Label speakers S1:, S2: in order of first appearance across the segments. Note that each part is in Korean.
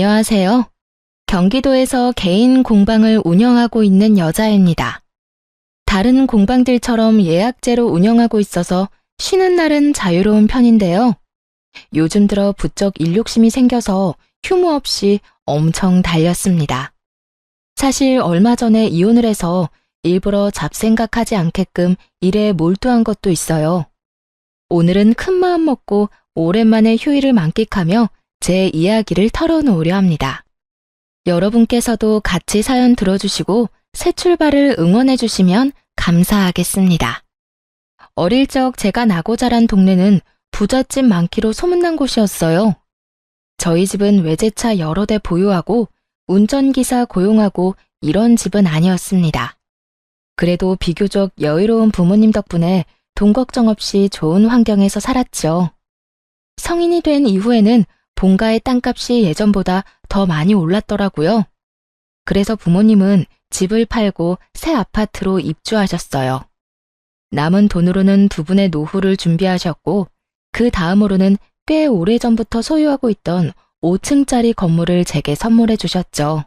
S1: 안녕하세요. 경기도에서 개인 공방을 운영하고 있는 여자입니다. 다른 공방들처럼 예약제로 운영하고 있어서 쉬는 날은 자유로운 편인데요. 요즘 들어 부쩍 일욕심이 생겨서 휴무 없이 엄청 달렸습니다. 사실 얼마 전에 이혼을 해서 일부러 잡생각하지 않게끔 일에 몰두한 것도 있어요. 오늘은 큰 마음 먹고 오랜만에 휴일을 만끽하며 제 이야기를 털어놓으려 합니다. 여러분께서도 같이 사연 들어주시고 새 출발을 응원해주시면 감사하겠습니다. 어릴 적 제가 나고 자란 동네는 부잣집 많기로 소문난 곳이었어요. 저희 집은 외제차 여러 대 보유하고 운전기사 고용하고 이런 집은 아니었습니다. 그래도 비교적 여유로운 부모님 덕분에 돈 걱정 없이 좋은 환경에서 살았죠. 성인이 된 이후에는 본가의 땅값이 예전보다 더 많이 올랐더라고요. 그래서 부모님은 집을 팔고 새 아파트로 입주하셨어요. 남은 돈으로는 두 분의 노후를 준비하셨고 그 다음으로는 꽤 오래전부터 소유하고 있던 5층짜리 건물을 제게 선물해 주셨죠.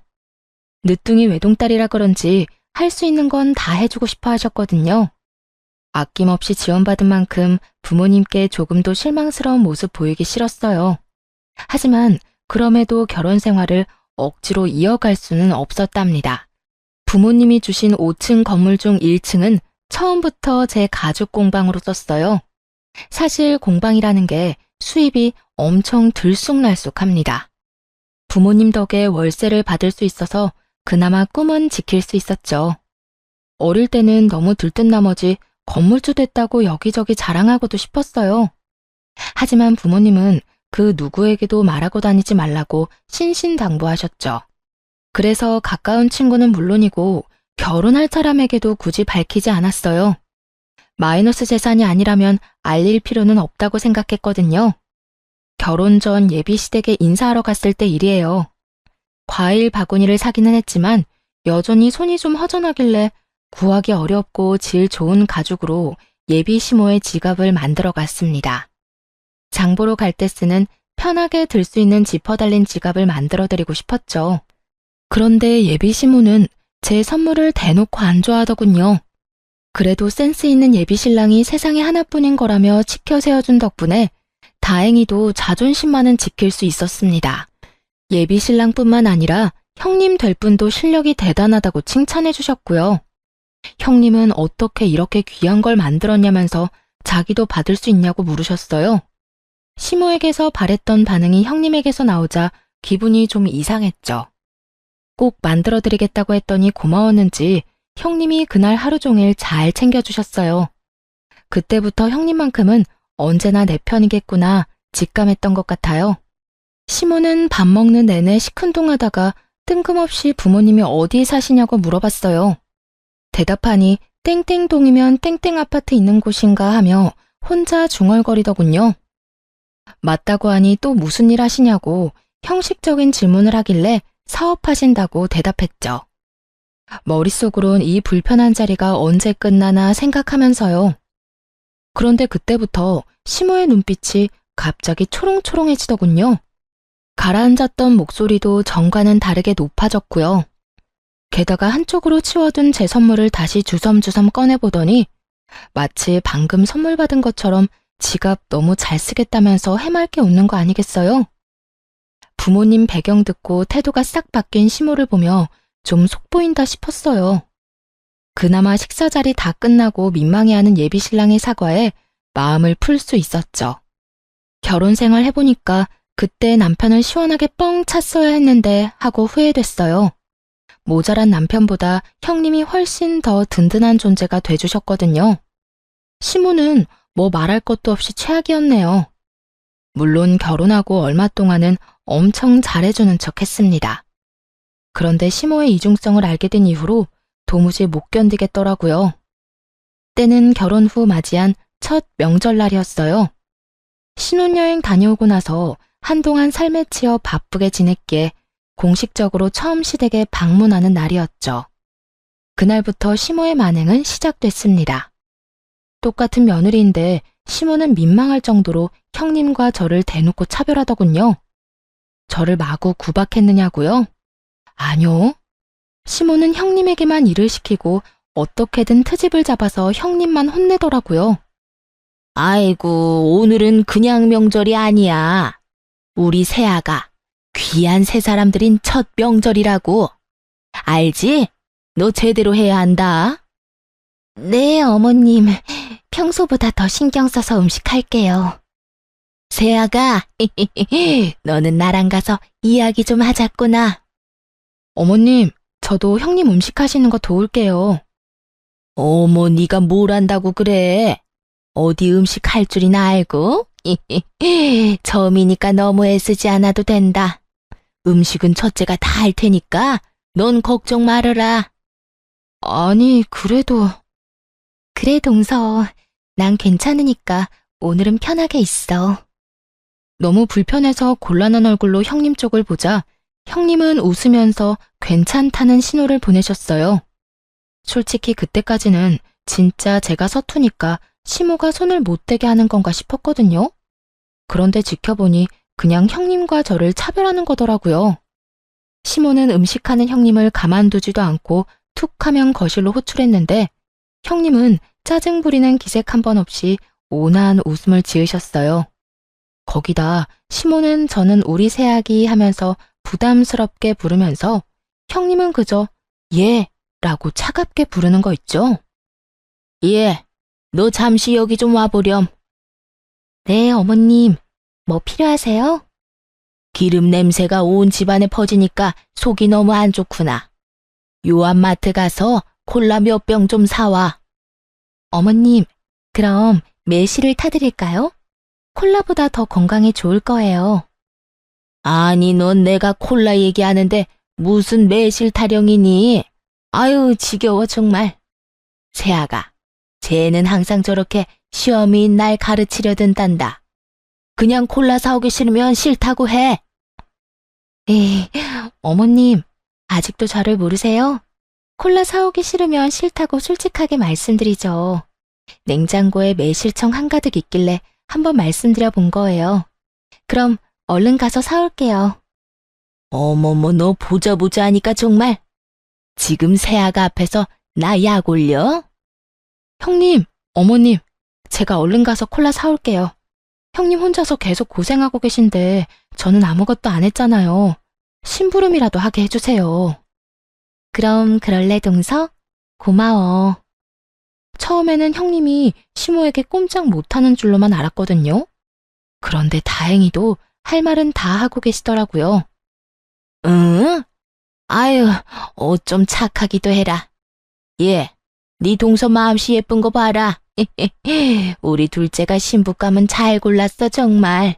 S1: 늦둥이 외동딸이라 그런지 할 수 있는 건 다 해주고 싶어 하셨거든요. 아낌없이 지원받은 만큼 부모님께 조금도 실망스러운 모습 보이기 싫었어요. 하지만 그럼에도 결혼 생활을 억지로 이어갈 수는 없었답니다. 부모님이 주신 5층 건물 중 1층은 처음부터 제 가죽 공방으로 썼어요. 사실 공방이라는 게 수입이 엄청 들쑥날쑥합니다. 부모님 덕에 월세를 받을 수 있어서 그나마 꿈은 지킬 수 있었죠. 어릴 때는 너무 들뜬 나머지 건물주 됐다고 여기저기 자랑하고도 싶었어요. 하지만 부모님은 그 누구에게도 말하고 다니지 말라고 신신당부하셨죠. 그래서 가까운 친구는 물론이고 결혼할 사람에게도 굳이 밝히지 않았어요. 마이너스 재산이 아니라면 알릴 필요는 없다고 생각했거든요. 결혼 전 예비시댁에 인사하러 갔을 때 일이에요. 과일 바구니를 사기는 했지만 여전히 손이 좀 허전하길래 구하기 어렵고 질 좋은 가죽으로 예비 시모의 지갑을 만들어 갔습니다. 장보러 갈 때 쓰는 편하게 들 수 있는 지퍼 달린 지갑을 만들어 드리고 싶었죠. 그런데 예비 시모는 제 선물을 대놓고 안 좋아하더군요. 그래도 센스 있는 예비 신랑이 세상에 하나뿐인 거라며 치켜 세워준 덕분에 다행히도 자존심만은 지킬 수 있었습니다. 예비 신랑뿐만 아니라 형님 될 분도 실력이 대단하다고 칭찬해 주셨고요. 형님은 어떻게 이렇게 귀한 걸 만들었냐면서 자기도 받을 수 있냐고 물으셨어요. 시모에게서 바랬던 반응이 형님에게서 나오자 기분이 좀 이상했죠. 꼭 만들어드리겠다고 했더니 고마웠는지 형님이 그날 하루 종일 잘 챙겨주셨어요. 그때부터 형님만큼은 언제나 내 편이겠구나 직감했던 것 같아요. 시모는 밥 먹는 내내 시큰둥하다가 뜬금없이 부모님이 어디 사시냐고 물어봤어요. 대답하니 땡땡동이면 땡땡 아파트 있는 곳인가 하며 혼자 중얼거리더군요. 맞다고 하니 또 무슨 일 하시냐고 형식적인 질문을 하길래 사업하신다고 대답했죠. 머릿속으론 이 불편한 자리가 언제 끝나나 생각하면서요. 그런데 그때부터 시모의 눈빛이 갑자기 초롱초롱해지더군요. 가라앉았던 목소리도 전과는 다르게 높아졌고요. 게다가 한쪽으로 치워둔 제 선물을 다시 주섬주섬 꺼내보더니 마치 방금 선물 받은 것처럼 지갑 너무 잘 쓰겠다면서 해맑게 웃는 거 아니겠어요? 부모님 배경 듣고 태도가 싹 바뀐 시모를 보며 좀 속보인다 싶었어요. 그나마 식사 자리 다 끝나고 민망해하는 예비신랑의 사과에 마음을 풀 수 있었죠. 결혼 생활 해보니까 그때 남편을 시원하게 뻥 찼어야 했는데 하고 후회됐어요. 모자란 남편보다 형님이 훨씬 더 든든한 존재가 돼주셨거든요. 시모는 뭐 말할 것도 없이 최악이었네요. 물론 결혼하고 얼마 동안은 엄청 잘해주는 척 했습니다. 그런데 시모의 이중성을 알게 된 이후로 도무지 못 견디겠더라고요. 때는 결혼 후 맞이한 첫 명절날이었어요. 신혼여행 다녀오고 나서 한동안 삶에 치여 바쁘게 지냈기에 공식적으로 처음 시댁에 방문하는 날이었죠. 그날부터 시모의 만행은 시작됐습니다. 똑같은 며느리인데 시모는 민망할 정도로 형님과 저를 대놓고 차별하더군요. 저를 마구 구박했느냐고요? 아니요. 시몬은 형님에게만 일을 시키고 어떻게든 트집을 잡아서 형님만 혼내더라고요. 아이고, 오늘은 그냥 명절이 아니야. 우리 새아가 귀한 새 사람들인 첫 명절이라고. 알지? 너 제대로 해야 한다. 네, 어머님. 평소보다 더 신경 써서 음식할게요. 새아가, 너는 나랑 가서 이야기 좀 하자꾸나. 어머님, 저도 형님 음식하시는 거 도울게요. 어머, 네가 뭘 안다고 그래? 어디 음식 할 줄이나 알고? 처음이니까 너무 애쓰지 않아도 된다. 음식은 첫째가 다 할 테니까 넌 걱정 말아라. 아니, 그래도... 그래, 동서. 난 괜찮으니까 오늘은 편하게 있어. 너무 불편해서 곤란한 얼굴로 형님 쪽을 보자 형님은 웃으면서 괜찮다는 신호를 보내셨어요. 솔직히 그때까지는 진짜 제가 서투니까 시모가 손을 못 대게 하는 건가 싶었거든요. 그런데 지켜보니 그냥 형님과 저를 차별하는 거더라고요. 시모는 음식하는 형님을 가만두지도 않고 툭 하면 거실로 호출했는데 형님은 짜증 부리는 기색 한 번 없이 온화한 웃음을 지으셨어요. 거기다 시모는 저는 우리 새아기 하면서 부담스럽게 부르면서 형님은 그저 예 라고 차갑게 부르는 거 있죠. 예, 너 잠시 여기 좀 와보렴. 네, 어머님. 뭐 필요하세요? 기름 냄새가 온 집안에 퍼지니까 속이 너무 안 좋구나. 요한마트 가서 콜라 몇 병 좀 사와. 어머님, 그럼 매실을 타드릴까요? 콜라보다 더 건강에 좋을 거예요. 아니, 넌 내가 콜라 얘기하는데 무슨 매실 타령이니? 아유, 지겨워 정말. 새아가, 쟤는 항상 저렇게 시험인 날 가르치려 든단다. 그냥 콜라 사오기 싫으면 싫다고 해. 에이, 어머님, 아직도 저를 모르세요? 콜라 사오기 싫으면 싫다고 솔직하게 말씀드리죠. 냉장고에 매실청 한가득 있길래 한번 말씀드려 본 거예요. 그럼 얼른 가서 사올게요. 어머머, 너 보자 하니까 정말. 지금 새아가 앞에서 나 약 올려? 형님, 어머님, 제가 얼른 가서 콜라 사올게요. 형님 혼자서 계속 고생하고 계신데 저는 아무것도 안 했잖아요. 심부름이라도 하게 해주세요. 그럼 그럴래, 동서? 고마워. 처음에는 형님이 시모에게 꼼짝 못하는 줄로만 알았거든요. 그런데 다행히도 할 말은 다 하고 계시더라고요. 응? 아유, 어쩜 착하기도 해라. 예, 네 동서 마음씨 예쁜 거 봐라. 우리 둘째가 신부감은 잘 골랐어, 정말.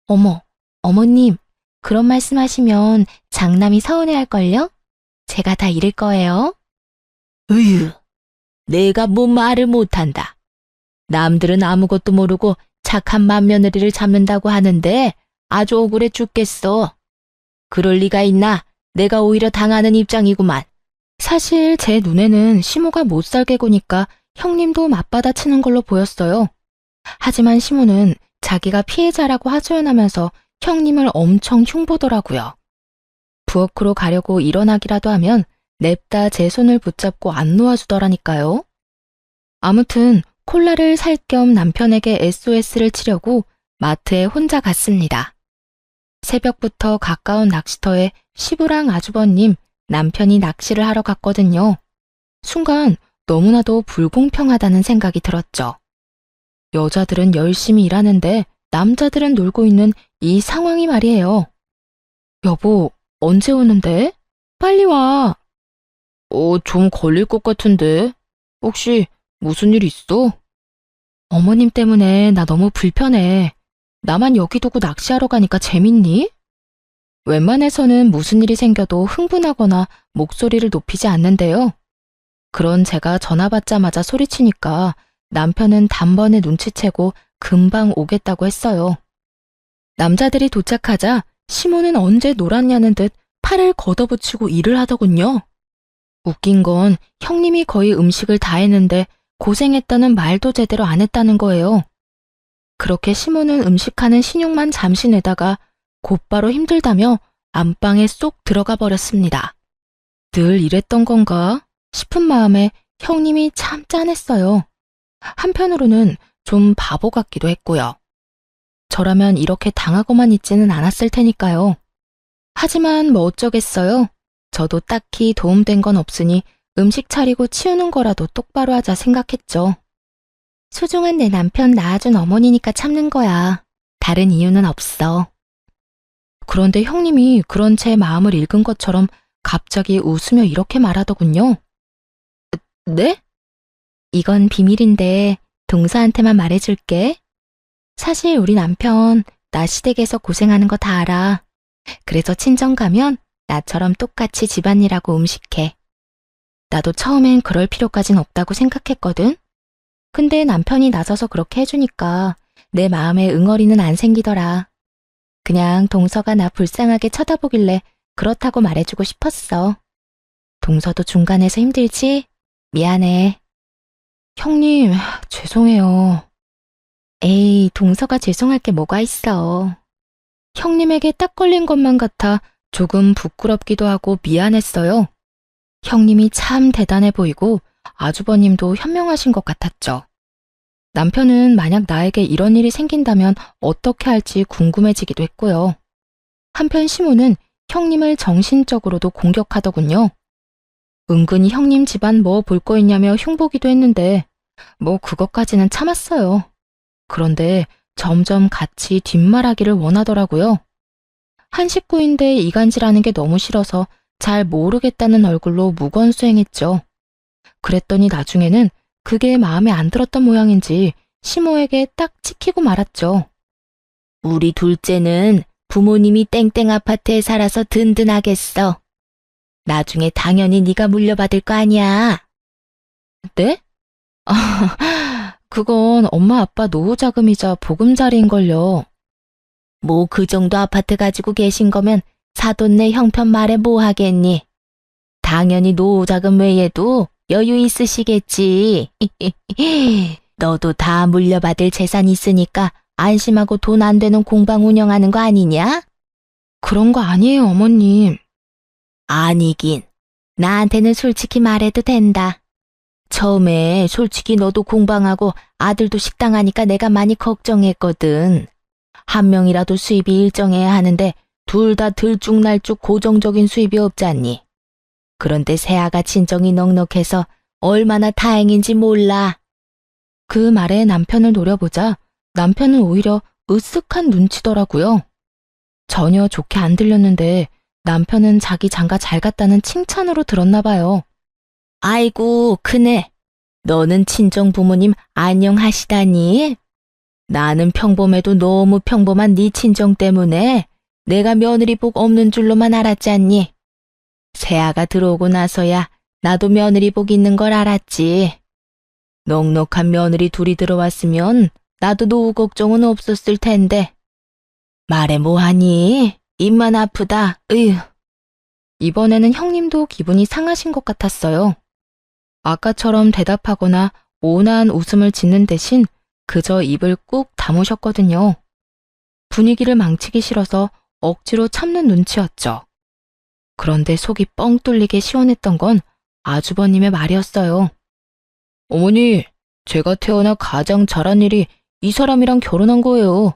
S1: 어머, 어머님, 그런 말씀하시면 장남이 서운해할걸요? 제가 다 잃을 거예요. 으유, 내가 뭐 말을 못한다. 남들은 아무것도 모르고 착한 맏며느리를 잡는다고 하는데 아주 억울해 죽겠어. 그럴 리가 있나? 내가 오히려 당하는 입장이구만. 사실 제 눈에는 시모가 못살게 구니까 형님도 맞받아치는 걸로 보였어요. 하지만 시모는 자기가 피해자라고 하소연하면서 형님을 엄청 흉보더라고요. 부엌으로 가려고 일어나기라도 하면 냅다 제 손을 붙잡고 안 놓아주더라니까요. 아무튼 콜라를 살 겸 남편에게 SOS를 치려고 마트에 혼자 갔습니다. 새벽부터 가까운 낚시터에 시부랑 아주버님, 남편이 낚시를 하러 갔거든요. 순간 너무나도 불공평하다는 생각이 들었죠. 여자들은 열심히 일하는데 남자들은 놀고 있는 이 상황이 말이에요. 여보, 언제 오는데? 빨리 와. 좀 걸릴 것 같은데. 혹시 무슨 일 있어? 어머님 때문에 나 너무 불편해. 나만 여기 두고 낚시하러 가니까 재밌니? 웬만해서는 무슨 일이 생겨도 흥분하거나 목소리를 높이지 않는데요. 그런 제가 전화 받자마자 소리치니까 남편은 단번에 눈치채고 금방 오겠다고 했어요. 남자들이 도착하자 시모는 언제 놀았냐는 듯 팔을 걷어붙이고 일을 하더군요. 웃긴 건 형님이 거의 음식을 다 했는데 고생했다는 말도 제대로 안 했다는 거예요. 그렇게 시모는 음식하는 신용만 잠시 내다가 곧바로 힘들다며 안방에 쏙 들어가 버렸습니다. 늘 이랬던 건가 싶은 마음에 형님이 참 짠했어요. 한편으로는 좀 바보 같기도 했고요. 저라면 이렇게 당하고만 있지는 않았을 테니까요. 하지만 뭐 어쩌겠어요. 저도 딱히 도움된 건 없으니 음식 차리고 치우는 거라도 똑바로 하자 생각했죠. 소중한 내 남편 낳아준 어머니니까 참는 거야. 다른 이유는 없어. 그런데 형님이 그런 제 마음을 읽은 것처럼 갑자기 웃으며 이렇게 말하더군요. 네? 이건 비밀인데 동서한테만 말해줄게. 사실 우리 남편 나 시댁에서 고생하는 거 다 알아. 그래서 친정 가면 나처럼 똑같이 집안일하고 음식해. 나도 처음엔 그럴 필요까진 없다고 생각했거든. 근데 남편이 나서서 그렇게 해주니까 내 마음에 응어리는 안 생기더라. 그냥 동서가 나 불쌍하게 쳐다보길래 그렇다고 말해주고 싶었어. 동서도 중간에서 힘들지? 미안해. 형님, 죄송해요. 에이, 동서가 죄송할 게 뭐가 있어. 형님에게 딱 걸린 것만 같아 조금 부끄럽기도 하고 미안했어요. 형님이 참 대단해 보이고 아주버님도 현명하신 것 같았죠. 남편은 만약 나에게 이런 일이 생긴다면 어떻게 할지 궁금해지기도 했고요. 한편 시모는 형님을 정신적으로도 공격하더군요. 은근히 형님 집안 뭐 볼 거 있냐며 흉보기도 했는데 뭐 그것까지는 참았어요. 그런데 점점 같이 뒷말하기를 원하더라고요. 한 식구인데 이간질하는 게 너무 싫어서 잘 모르겠다는 얼굴로 무건수행했죠. 그랬더니 나중에는 그게 마음에 안 들었던 모양인지 시모에게 딱 찍히고 말았죠. 우리 둘째는 부모님이 땡땡 아파트에 살아서 든든하겠어. 나중에 당연히 네가 물려받을 거 아니야. 네? 그건 엄마 아빠 노후자금이자 보금자리인걸요. 뭐 그 정도 아파트 가지고 계신 거면 사돈네 형편 말에 뭐 하겠니? 당연히 노후자금 외에도 여유 있으시겠지. 너도 다 물려받을 재산 있으니까 안심하고 돈 안 되는 공방 운영하는 거 아니냐? 그런 거 아니에요, 어머님. 아니긴. 나한테는 솔직히 말해도 된다. 처음에 솔직히 너도 공방하고 아들도 식당 하니까 내가 많이 걱정했거든. 한 명이라도 수입이 일정해야 하는데 둘 다 들쭉날쭉 고정적인 수입이 없잖니. 그런데 새아가 친정이 넉넉해서 얼마나 다행인지 몰라. 그 말에 남편을 노려보자 남편은 오히려 으쓱한 눈치더라고요. 전혀 좋게 안 들렸는데 남편은 자기 장가 잘 갔다는 칭찬으로 들었나 봐요. 아이고, 크네. 너는 친정 부모님 안녕하시다니? 나는 평범해도 너무 평범한 네 친정 때문에 내가 며느리 복 없는 줄로만 알았지 않니? 새아가 들어오고 나서야 나도 며느리 복 있는 걸 알았지. 넉넉한 며느리 둘이 들어왔으면 나도 노후 걱정은 없었을 텐데. 말해 뭐하니? 입만 아프다. 으휴. 이번에는 형님도 기분이 상하신 것 같았어요. 아까처럼 대답하거나 온화한 웃음을 짓는 대신 그저 입을 꾹 다무셨거든요. 분위기를 망치기 싫어서 억지로 참는 눈치였죠. 그런데 속이 뻥 뚫리게 시원했던 건 아주버님의 말이었어요. 어머니, 제가 태어나 가장 잘한 일이 이 사람이랑 결혼한 거예요.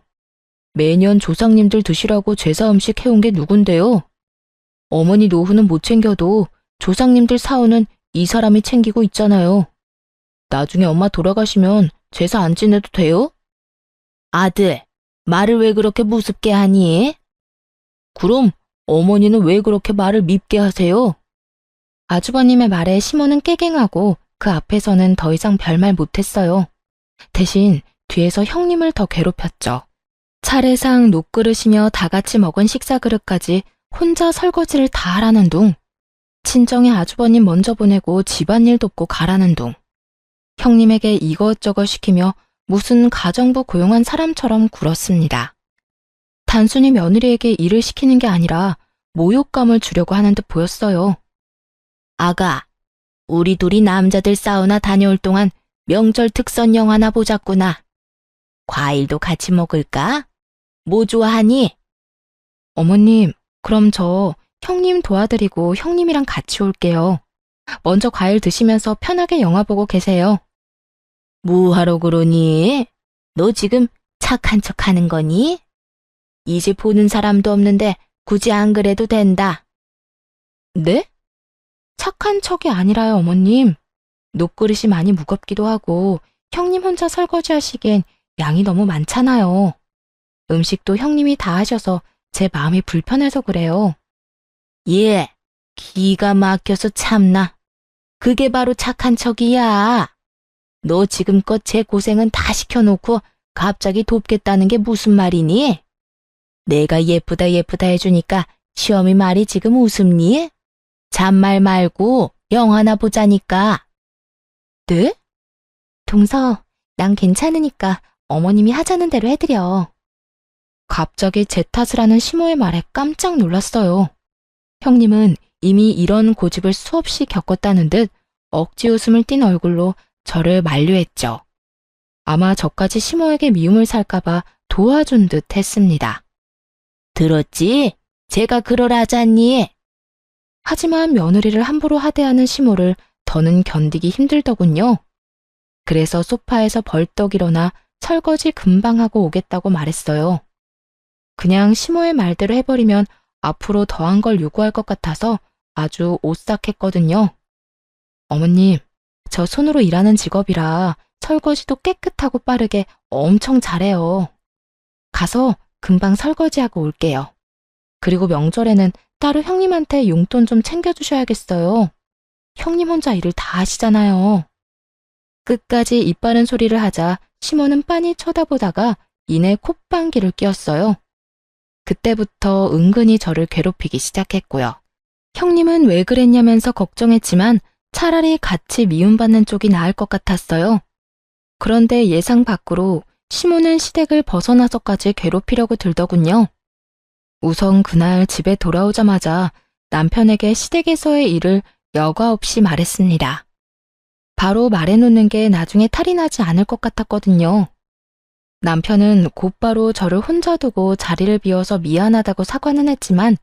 S1: 매년 조상님들 드시라고 제사 음식 해온 게 누군데요? 어머니 노후는 못 챙겨도 조상님들 사후는 이 사람이 챙기고 있잖아요. 나중에 엄마 돌아가시면 제사 안 지내도 돼요? 아들, 말을 왜 그렇게 무섭게 하니? 그럼 어머니는 왜 그렇게 말을 밉게 하세요? 아주버님의 말에 시모는 깨갱하고 그 앞에서는 더 이상 별말 못했어요. 대신 뒤에서 형님을 더 괴롭혔죠. 차례상 녹그릇이며 다 같이 먹은 식사 그릇까지 혼자 설거지를 다 하라는 둥. 친정에 아주버님 먼저 보내고 집안일 돕고 가라는 둥. 형님에게 이것저것 시키며 무슨 가정부 고용한 사람처럼 굴었습니다. 단순히 며느리에게 일을 시키는 게 아니라 모욕감을 주려고 하는 듯 보였어요. 아가, 우리 둘이 남자들 사우나 다녀올 동안 명절 특선 영화나 보자꾸나. 과일도 같이 먹을까? 뭐 좋아하니? 어머님, 그럼 저 형님 도와드리고 형님이랑 같이 올게요. 먼저 과일 드시면서 편하게 영화 보고 계세요. 뭐하러 그러니? 너 지금 착한 척 하는 거니? 이 집 보는 사람도 없는데 굳이 안 그래도 된다. 네? 착한 척이 아니라요, 어머님. 녹그릇이 많이 무겁기도 하고 형님 혼자 설거지 하시기엔 양이 너무 많잖아요. 음식도 형님이 다 하셔서 제 마음이 불편해서 그래요. 예, 기가 막혀서 참나. 그게 바로 착한 척이야. 너 지금껏 제 고생은 다 시켜놓고 갑자기 돕겠다는 게 무슨 말이니? 내가 예쁘다 예쁘다 해주니까 시어미 말이 지금 웃음니? 잔말 말고 영화나 보자니까. 네? 동서, 난 괜찮으니까 어머님이 하자는 대로 해드려. 갑자기 제 탓을 하는 시모의 말에 깜짝 놀랐어요. 형님은 이미 이런 고집을 수없이 겪었다는 듯 억지 웃음을 띤 얼굴로 저를 만류했죠. 아마 저까지 시모에게 미움을 살까봐 도와준 듯 했습니다. 들었지? 제가 그러라잖니. 하지만 며느리를 함부로 하대하는 시모를 더는 견디기 힘들더군요. 그래서 소파에서 벌떡 일어나 설거지 금방 하고 오겠다고 말했어요. 그냥 시모의 말대로 해버리면 앞으로 더한 걸 요구할 것 같아서 아주 오싹했거든요. 어머님, 저 손으로 일하는 직업이라 설거지도 깨끗하고 빠르게 엄청 잘해요. 가서 금방 설거지하고 올게요. 그리고 명절에는 따로 형님한테 용돈 좀 챙겨주셔야겠어요. 형님 혼자 일을 다 하시잖아요. 끝까지 입 바른 소리를 하자 시모는 빤히 쳐다보다가 이내 콧방귀를 뀌었어요. 그때부터 은근히 저를 괴롭히기 시작했고요. 형님은 왜 그랬냐면서 걱정했지만 차라리 같이 미움받는 쪽이 나을 것 같았어요. 그런데 예상 밖으로 시모는 시댁을 벗어나서까지 괴롭히려고 들더군요. 우선 그날 집에 돌아오자마자 남편에게 시댁에서의 일을 여과 없이 말했습니다. 바로 말해놓는 게 나중에 탈이 나지 않을 것 같았거든요. 남편은 곧바로 저를 혼자 두고 자리를 비워서 미안하다고 사과는 했지만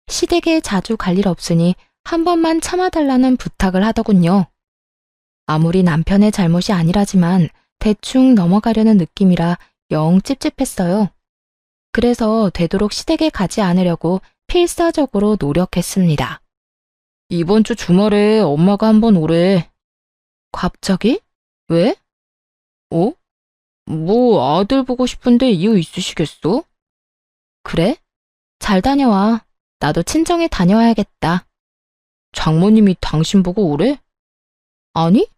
S1: 시댁에 자주 갈 일 없으니 한 번만 참아달라는 부탁을 하더군요. 아무리 남편의 잘못이 아니라지만 대충 넘어가려는 느낌이라 영 찝찝했어요. 그래서 되도록 시댁에 가지 않으려고 필사적으로 노력했습니다. 이번 주 주말에 엄마가 한번 오래. 갑자기? 왜? 어? 뭐 아들 보고 싶은데 이유 있으시겠어? 그래? 잘 다녀와. 나도 친정에 다녀와야겠다. 장모님이 당신 보고 오래? 아니?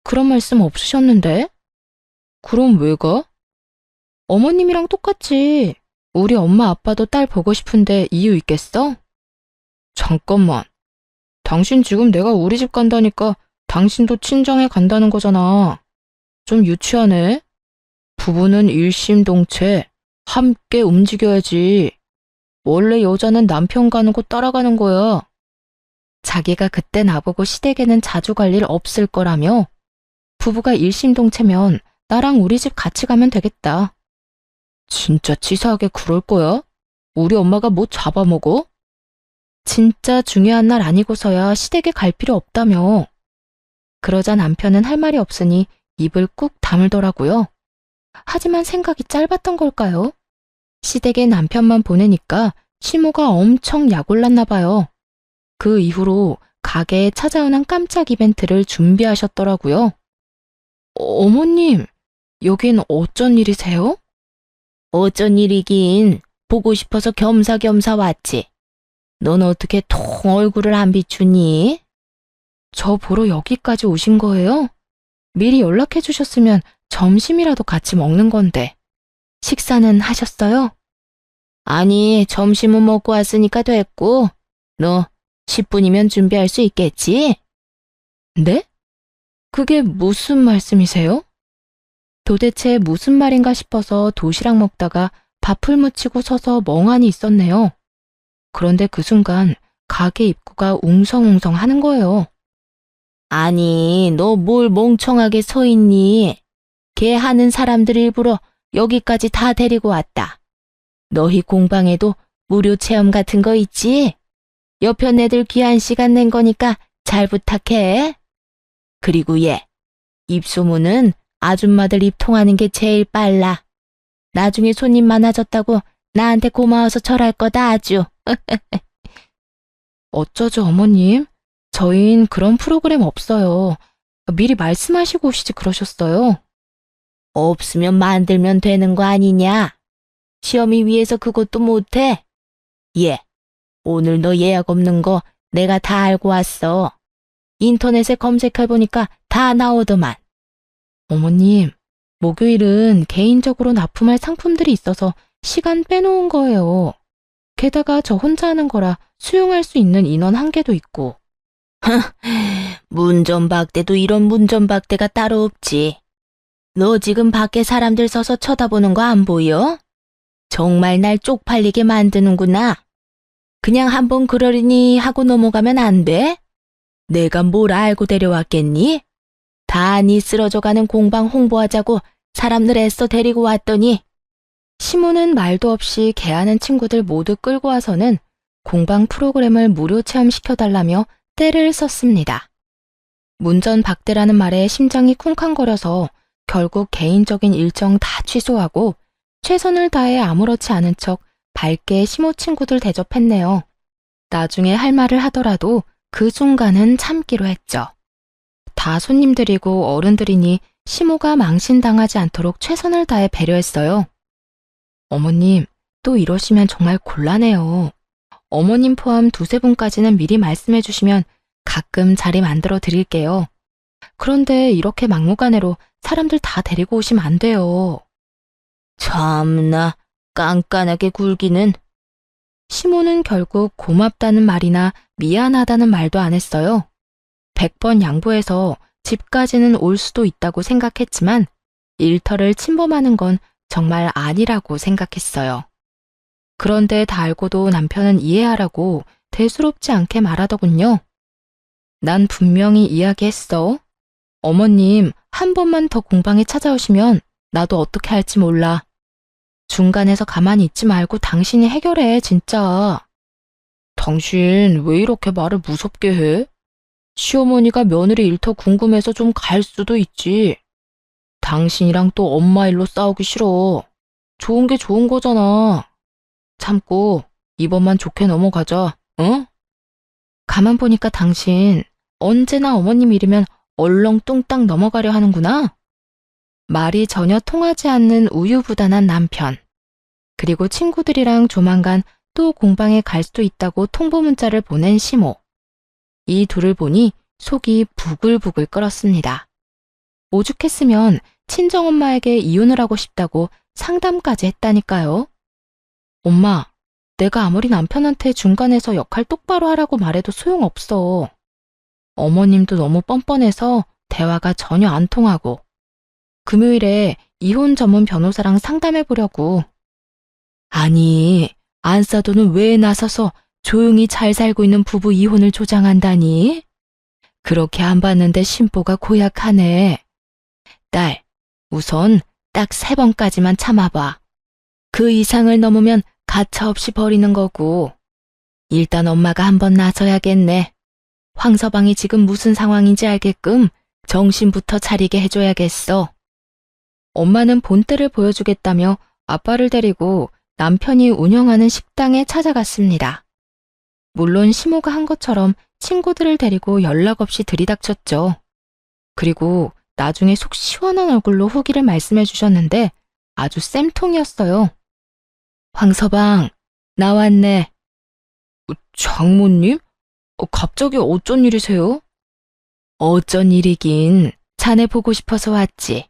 S1: 그런 말씀 없으셨는데? 그럼 왜 가? 어머님이랑 똑같이. 우리 엄마 아빠도 딸 보고 싶은데 이유 있겠어? 잠깐만. 당신 지금 내가 우리 집 간다니까 당신도 친정에 간다는 거잖아. 좀 유치하네. 부부는 일심동체 함께 움직여야지. 원래 여자는 남편 가는 곳 따라가는 거야. 자기가 그때 나보고 시댁에는 자주 갈 일 없을 거라며 부부가 일심동체면 나랑 우리 집 같이 가면 되겠다. 진짜 치사하게 그럴 거야? 우리 엄마가 뭐 잡아먹어? 진짜 중요한 날 아니고서야 시댁에 갈 필요 없다며. 그러자 남편은 할 말이 없으니 입을 꾹 다물더라고요. 하지만 생각이 짧았던 걸까요? 시댁에 남편만 보내니까 시모가 엄청 약올랐나 봐요. 그 이후로 가게에 찾아오는 깜짝 이벤트를 준비하셨더라고요. 어머님, 여긴 어쩐 일이세요? 어쩐 일이긴 보고 싶어서 겸사겸사 왔지. 넌 어떻게 통 얼굴을 안 비추니? 저 보러 여기까지 오신 거예요? 미리 연락해 주셨으면 점심이라도 같이 먹는 건데. 식사는 하셨어요? 아니, 점심은 먹고 왔으니까 됐고, 너 10분이면 준비할 수 있겠지? 네? 그게 무슨 말씀이세요? 도대체 무슨 말인가 싶어서 도시락 먹다가 밥을 묻히고 서서 멍하니 있었네요. 그런데 그 순간 가게 입구가 웅성웅성 하는 거예요. 아니, 너 뭘 멍청하게 서 있니? 걔 하는 사람들 일부러 여기까지 다 데리고 왔다. 너희 공방에도 무료 체험 같은 거 있지? 옆편 애들 귀한 시간 낸 거니까 잘 부탁해. 그리고 얘, 입소문은 아줌마들 입 통하는 게 제일 빨라. 나중에 손님 많아졌다고 나한테 고마워서 절할 거다 아주. 어쩌죠 어머님? 저흰 그런 프로그램 없어요. 미리 말씀하시고 오시지 그러셨어요. 없으면 만들면 되는 거 아니냐? 시험이 위해서 그것도 못해? 예, 오늘 너 예약 없는 거 내가 다 알고 왔어. 인터넷에 검색해보니까 다 나오더만. 어머님, 목요일은 개인적으로 납품할 상품들이 있어서 시간 빼놓은 거예요. 게다가 저 혼자 하는 거라 수용할 수 있는 인원 한계도 있고. 문전박대도 이런 문전박대가 따로 없지. 너 지금 밖에 사람들 서서 쳐다보는 거 안 보여? 정말 날 쪽팔리게 만드는구나. 그냥 한번 그러려니 하고 넘어가면 안 돼? 내가 뭘 알고 데려왔겠니? 다 니 쓰러져가는 공방 홍보하자고 사람들 애써 데리고 왔더니. 시모는 말도 없이 개하는 친구들 모두 끌고 와서는 공방 프로그램을 무료 체험시켜달라며 떼를 썼습니다. 문전박대라는 말에 심장이 쿵쾅거려서 결국 개인적인 일정 다 취소하고 최선을 다해 아무렇지 않은 척 밝게 시모 친구들 대접했네요. 나중에 할 말을 하더라도 그 순간은 참기로 했죠. 다 손님들이고 어른들이니 시모가 망신당하지 않도록 최선을 다해 배려했어요. 어머님, 또 이러시면 정말 곤란해요. 어머님 포함 두세 분까지는 미리 말씀해 주시면 가끔 자리 만들어 드릴게요. 그런데 이렇게 막무가내로 사람들 다 데리고 오시면 안 돼요. 참나, 깐깐하게 굴기는. 시모는 결국 고맙다는 말이나 미안하다는 말도 안 했어요. 100번 양보해서 집까지는 올 수도 있다고 생각했지만 일터를 침범하는 건 정말 아니라고 생각했어요. 그런데 다 알고도 남편은 이해하라고 대수롭지 않게 말하더군요. 난 분명히 이야기했어. 어머님, 한 번만 더 공방에 찾아오시면 나도 어떻게 할지 몰라. 중간에서 가만히 있지 말고 당신이 해결해, 진짜. 당신 왜 이렇게 말을 무섭게 해? 시어머니가 며느리 일터 궁금해서 좀 갈 수도 있지. 당신이랑 또 엄마 일로 싸우기 싫어. 좋은 게 좋은 거잖아. 참고 이번만 좋게 넘어가자, 응? 가만 보니까 당신 언제나 어머님 일이면 얼렁뚱땅 넘어가려 하는구나. 말이 전혀 통하지 않는 우유부단한 남편. 그리고 친구들이랑 조만간 또 공방에 갈 수도 있다고 통보 문자를 보낸 시모. 이 둘을 보니 속이 부글부글 끓었습니다. 오죽했으면 친정엄마에게 이혼을 하고 싶다고 상담까지 했다니까요. 엄마, 내가 아무리 남편한테 중간에서 역할 똑바로 하라고 말해도 소용없어. 어머님도 너무 뻔뻔해서 대화가 전혀 안 통하고. 금요일에 이혼 전문 변호사랑 상담해 보려고. 아니, 안사도는 왜 나서서 조용히 잘 살고 있는 부부 이혼을 조장한다니? 그렇게 안 봤는데 심보가 고약하네. 딸, 우선 딱 3번까지만 참아봐. 그 이상을 넘으면 가차없이 버리는 거고. 일단 엄마가 한번 나서야겠네. 황서방이 지금 무슨 상황인지 알게끔 정신부터 차리게 해줘야겠어. 엄마는 본때를 보여주겠다며 아빠를 데리고 남편이 운영하는 식당에 찾아갔습니다. 물론 시모가 한 것처럼 친구들을 데리고 연락 없이 들이닥쳤죠. 그리고 나중에 속 시원한 얼굴로 후기를 말씀해 주셨는데 아주 쌤통이었어요. 황서방, 나왔네. 장모님? 갑자기 어쩐 일이세요? 어쩐 일이긴, 자네 보고 싶어서 왔지.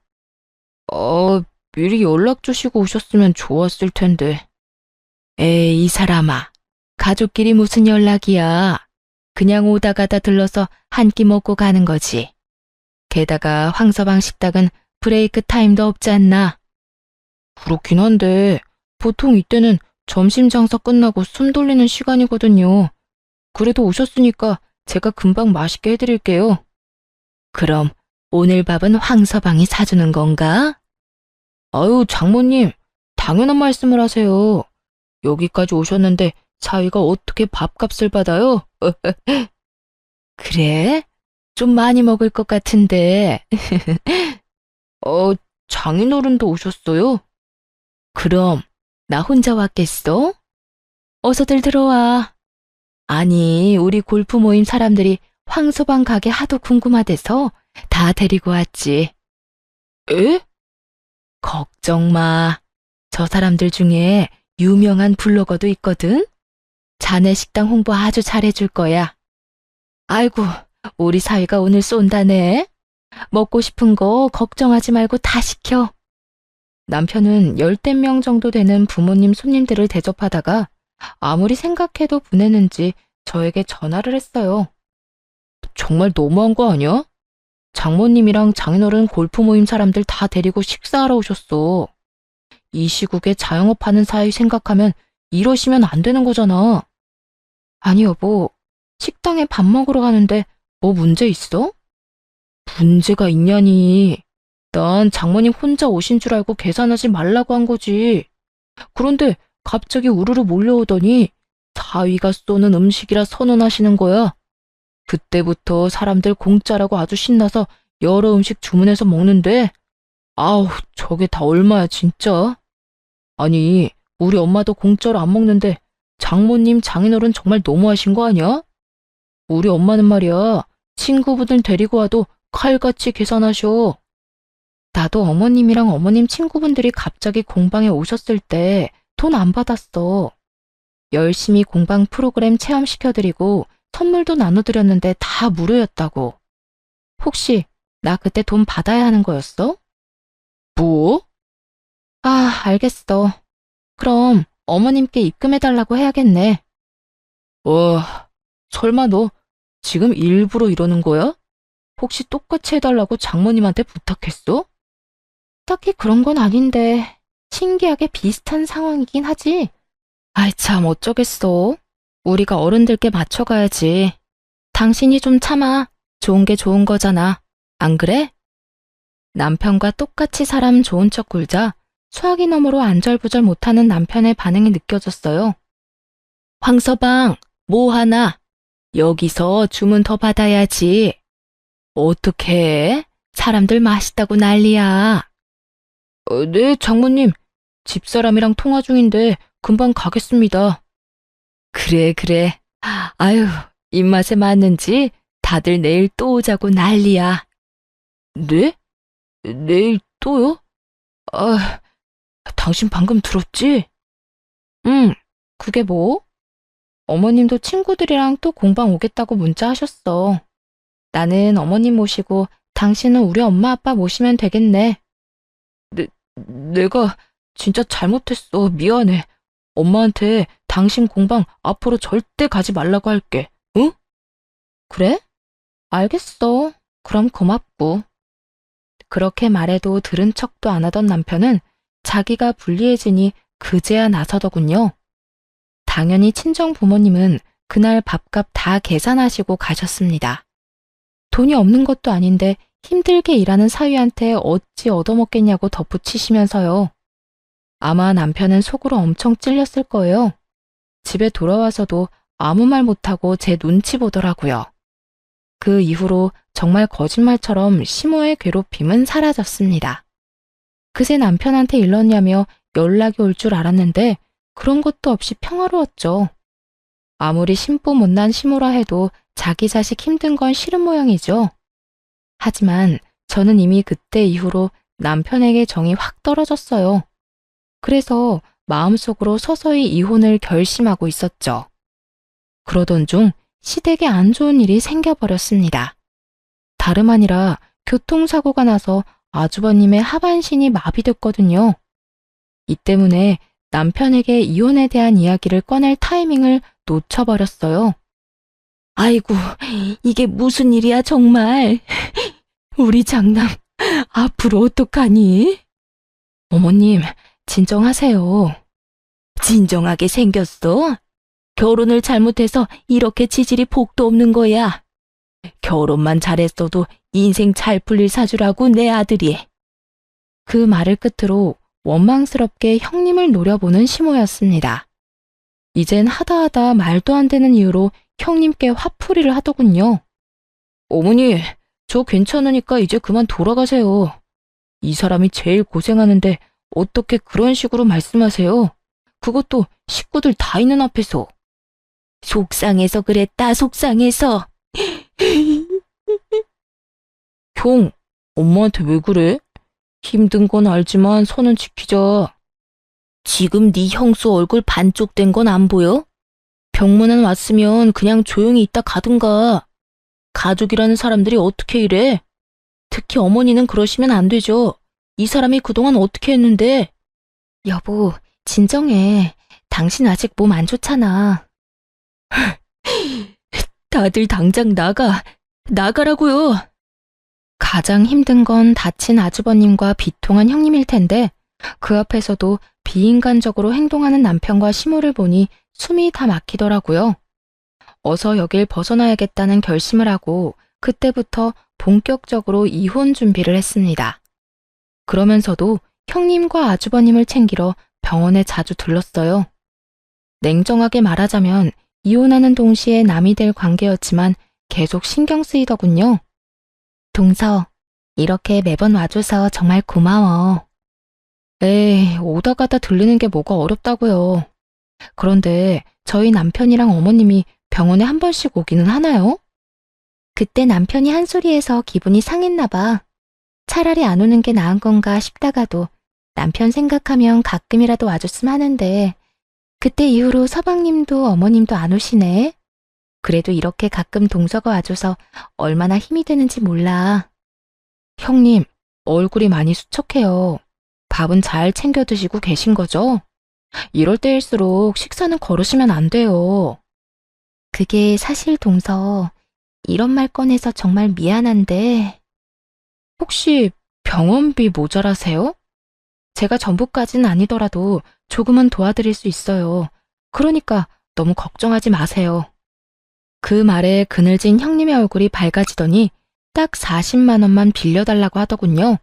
S1: 미리 연락 주시고 오셨으면 좋았을 텐데. 에이, 이 사람아. 가족끼리 무슨 연락이야. 그냥 오다 가다 들러서 한 끼 먹고 가는 거지. 게다가 황서방 식당은 브레이크 타임도 없지 않나? 그렇긴 한데 보통 이때는 점심 장사 끝나고 숨 돌리는 시간이거든요. 그래도 오셨으니까 제가 금방 맛있게 해드릴게요. 그럼 오늘 밥은 황서방이 사주는 건가? 아유, 장모님, 당연한 말씀을 하세요. 여기까지 오셨는데 사위가 어떻게 밥값을 받아요? 그래? 좀 많이 먹을 것 같은데. 어, 장인어른도 오셨어요? 그럼 나 혼자 왔겠어? 어서들 들어와. 아니, 우리 골프 모임 사람들이 황소방 가게 하도 궁금하대서 다 데리고 왔지. 에? 걱정 마. 저 사람들 중에 유명한 블로거도 있거든? 자네 식당 홍보 아주 잘해줄 거야. 아이고, 우리 사위가 오늘 쏜다네. 먹고 싶은 거 걱정하지 말고 다 시켜. 남편은 10명 정도 되는 부모님 손님들을 대접하다가 아무리 생각해도 보내는지 저에게 전화를 했어요. 정말 너무한 거 아니야? 장모님이랑 장인어른 골프 모임 사람들 다 데리고 식사하러 오셨어. 이 시국에 자영업하는 사이 생각하면 이러시면 안 되는 거잖아. 아니 여보, 식당에 밥 먹으러 가는데 뭐 문제 있어? 문제가 있냐니. 난 장모님 혼자 오신 줄 알고 계산하지 말라고 한 거지. 그런데 갑자기 우르르 몰려오더니 사위가 쏘는 음식이라 선언하시는 거야. 그때부터 사람들 공짜라고 아주 신나서 여러 음식 주문해서 먹는데 아우 저게 다 얼마야 진짜. 아니 우리 엄마도 공짜로 안 먹는데 장모님 장인어른 정말 너무하신 거 아니야? 우리 엄마는 말이야 친구분들 데리고 와도 칼같이 계산하셔. 나도 어머님이랑 어머님 친구분들이 갑자기 공방에 오셨을 때 돈 안 받았어. 열심히 공방 프로그램 체험시켜드리고 선물도 나눠드렸는데 다 무료였다고. 혹시 나 그때 돈 받아야 하는 거였어? 뭐? 아, 알겠어. 그럼 어머님께 입금해달라고 해야겠네. 설마 너 지금 일부러 이러는 거야? 혹시 똑같이 해달라고 장모님한테 부탁했어? 딱히 그런 건 아닌데 신기하게 비슷한 상황이긴 하지. 아이 참 어쩌겠어. 우리가 어른들께 맞춰가야지. 당신이 좀 참아. 좋은 게 좋은 거잖아. 안 그래? 남편과 똑같이 사람 좋은 척 굴자 수화기 너머로 안절부절 못하는 남편의 반응이 느껴졌어요. 황서방, 뭐 하나? 여기서 주문 더 받아야지. 어떡해? 사람들 맛있다고 난리야. 네, 장모님. 집사람이랑 통화 중인데 금방 가겠습니다. 그래. 아유, 입맛에 맞는지 다들 내일 또 오자고 난리야. 네? 내일 또요? 아, 당신 방금 들었지? 응, 그게 뭐? 어머님도 친구들이랑 또 공방 오겠다고 문자 하셨어. 나는 어머님 모시고 당신은 우리 엄마 아빠 모시면 되겠네. 내가 진짜 잘못했어. 미안해. 엄마한테 당신 공방 앞으로 절대 가지 말라고 할게. 응? 그래? 알겠어. 그럼 고맙고. 그렇게 말해도 들은 척도 안 하던 남편은 자기가 불리해지니 그제야 나서더군요. 당연히 친정 부모님은 그날 밥값 다 계산하시고 가셨습니다. 돈이 없는 것도 아닌데 힘들게 일하는 사위한테 어찌 얻어먹겠냐고 덧붙이시면서요. 아마 남편은 속으로 엄청 찔렸을 거예요. 집에 돌아와서도 아무 말 못하고 제 눈치 보더라고요. 그 이후로 정말 거짓말처럼 시모의 괴롭힘은 사라졌습니다. 그새 남편한테 일렀냐며 연락이 올 줄 알았는데 그런 것도 없이 평화로웠죠. 아무리 심보 못난 시모라 해도 자기 자식 힘든 건 싫은 모양이죠. 하지만 저는 이미 그때 이후로 남편에게 정이 확 떨어졌어요. 그래서 마음속으로 서서히 이혼을 결심하고 있었죠. 그러던 중 시댁에 안 좋은 일이 생겨버렸습니다. 다름 아니라 교통사고가 나서 아주버님의 하반신이 마비됐거든요. 이 때문에 남편에게 이혼에 대한 이야기를 꺼낼 타이밍을 놓쳐버렸어요. 아이고, 이게 무슨 일이야 정말. 우리 장남 앞으로 어떡하니? 어머님, 진정하세요. 진정하게 생겼어? 결혼을 잘못해서 이렇게 치질이 복도 없는 거야. 결혼만 잘했어도 인생 잘 풀릴 사주라고 내 아들이. 그 말을 끝으로 원망스럽게 형님을 노려보는 시모였습니다. 이젠 하다하다 말도 안 되는 이유로 형님께 화풀이를 하더군요. 어머니, 저 괜찮으니까 이제 그만 돌아가세요. 이 사람이 제일 고생하는데 어떻게 그런 식으로 말씀하세요? 그것도 식구들 다 있는 앞에서. 속상해서 그랬다, 속상해서. 형, 엄마한테 왜 그래? 힘든 건 알지만 선은 지키자. 지금 네 형수 얼굴 반쪽 된 건 안 보여? 병문안 왔으면 그냥 조용히 있다 가든가. 가족이라는 사람들이 어떻게 이래? 특히 어머니는 그러시면 안 되죠. 이 사람이 그동안 어떻게 했는데? 여보, 진정해. 당신 아직 몸 안 좋잖아. 다들 당장 나가라고요. 가장 힘든 건 다친 아주버님과 비통한 형님일 텐데 그 앞에서도 비인간적으로 행동하는 남편과 시모를 보니 숨이 다 막히더라고요. 어서 여길 벗어나야겠다는 결심을 하고 그때부터 본격적으로 이혼 준비를 했습니다. 그러면서도 형님과 아주버님을 챙기러 병원에 자주 들렀어요. 냉정하게 말하자면 이혼하는 동시에 남이 될 관계였지만 계속 신경 쓰이더군요. 동서, 이렇게 매번 와줘서 정말 고마워. 에이, 오다 가다 들르는 게 뭐가 어렵다고요. 그런데 저희 남편이랑 어머님이 병원에 한 번씩 오기는 하나요? 그때 남편이 한 소리해서 기분이 상했나 봐. 차라리 안 오는 게 나은 건가 싶다가도 남편 생각하면 가끔이라도 와줬으면 하는데 그때 이후로 서방님도 어머님도 안 오시네. 그래도 이렇게 가끔 동서가 와줘서 얼마나 힘이 되는지 몰라. 형님, 얼굴이 많이 수척해요. 밥은 잘 챙겨 드시고 계신 거죠? 이럴 때일수록 식사는 거르시면 안 돼요. 그게 사실 동서, 이런 말 꺼내서 정말 미안한데 혹시 병원비 모자라세요? 제가 전부까지는 아니더라도 조금은 도와드릴 수 있어요. 그러니까 너무 걱정하지 마세요. 그 말에 그늘진 형님의 얼굴이 밝아지더니 딱 40만 원만 빌려달라고 하더군요.